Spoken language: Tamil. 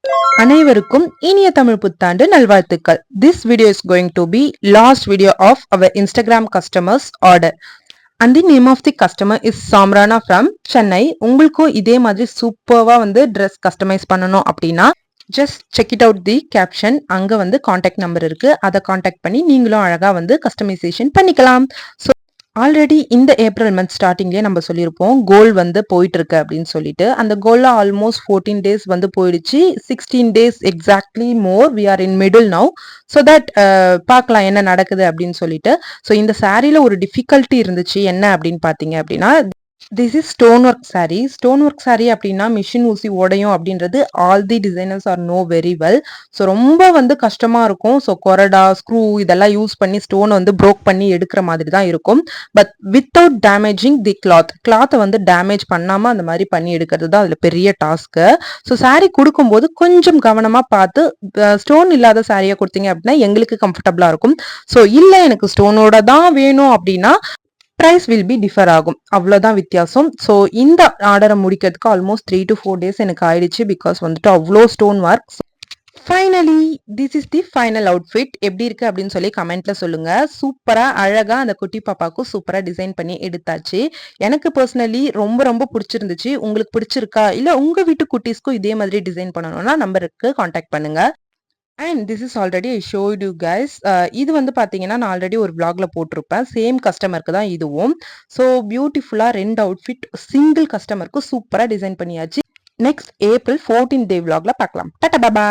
அனைவருக்கும் இனிய தமிழ் புத்தாண்டு நல்வாழ்த்துக்கள். This video is going to be last video of our Instagram customers order. And the name of the customer is Samrana from Chennai. உங்களுக்கும் இதே மாதிரி சூப்பர்வா வந்து ட்ரெஸ் கஸ்டமைஸ் பண்ணணும் அப்படின்னா just check it out the caption. அங்க வந்து காண்டாக்ட் நம்பர் இருக்கு. அதை காண்டாக்ட் பண்ணி நீங்களும் அழகா வந்து கஸ்டமைசேஷன் பண்ணிக்கலாம். ஸோ ஆல்ரெடி இந்த ஏப்ரல் மந்த் ஸ்டார்டிங்லேயே நம்ம சொல்லியிருப்போம் கோல் வந்து போயிட்டு இருக்கு அப்படின்னு சொல்லிட்டு. அந்த கோல்ல ஆல்மோஸ்ட் 14 டேஸ் வந்து போயிடுச்சு. 16 days exactly more we are in middle now. So that பார்க்கலாம் என்ன நடக்குது அப்படின்னு சொல்லிட்டு. ஸோ இந்த சாரியில ஒரு டிஃபிகல்ட்டி இருந்துச்சு. என்ன அப்படின்னு பார்த்தீங்க அப்படின்னா, this is stone work sari. Stone work sari அப்படின்னா மிஷின் ஊசி உடையும் அப்படின்றது all the designers are no very well. So ரொம்ப வந்து கஷ்டமா இருக்கும். ஸோ கொரடா ஸ்க்ரூ இதெல்லாம் யூஸ் பண்ணி ஸ்டோனை வந்து ப்ரோக் பண்ணி எடுக்கிற மாதிரி தான் இருக்கும். பட் வித்தவுட் டேமேஜிங் தி கிளாத்தை வந்து டேமேஜ் பண்ணாம அந்த மாதிரி பண்ணி எடுக்கிறது தான் அதுல பெரிய டாஸ்க்கு. ஸோ சாரீ கொடுக்கும்போது கொஞ்சம் கவனமா பார்த்து ஸ்டோன் இல்லாத சாரியை கொடுத்தீங்க அப்படின்னா எங்களுக்கு கம்ஃபர்டபுளா இருக்கும். ஸோ இல்லை எனக்கு ஸ்டோனோட தான் வேணும் அப்படின்னா ப்ரைஸ் வில் பி டிஃபர் ஆகும். அவ்வளோதான் வித்தியாசம். ஸோ இந்த ஆர்டரை முடிக்கிறதுக்கு ஆல்மோஸ்ட் 3 to 4 டேஸ் எனக்கு ஆயிடுச்சு. பிகாஸ் வந்துட்டு அவ்வளோ stone work. Finally this is the final outfit. எப்படி இருக்கு அப்படின்னு சொல்லி கமெண்ட்ல சொல்லுங்க. சூப்பரா அழகா அந்த குட்டி பாப்பாக்கும் சூப்பரா டிசைன் பண்ணி எடுத்தாச்சு. எனக்கு பர்சனலி ரொம்ப ரொம்ப பிடிச்சிருந்துச்சு. உங்களுக்கு பிடிச்சிருக்கா இல்ல உங்க வீட்டு குட்டீஸ்க்கும் இதே மாதிரி டிசைன் பண்ணணும்னா நம்பருக்கு காண்டாக்ட் பண்ணுங்க. And this is already I showed you guys. இது வந்து பார்த்தீங்கன்னா நான் ஆல்ரெடி ஒரு vlogல போட்டிருப்பேன். சேம் கஸ்டமருக்கு தான் இதுவும். ஸோ பியூட்டிஃபுல்லா 2 அவுட்ஃபிட் சிங்கிள் கஸ்டமருக்கு சூப்பரா டிசைன் பண்ணியாச்சு. நெக்ஸ்ட் ஏப்ரல் 14th டே vlogல பார்க்கலாம். டாடா பாய்.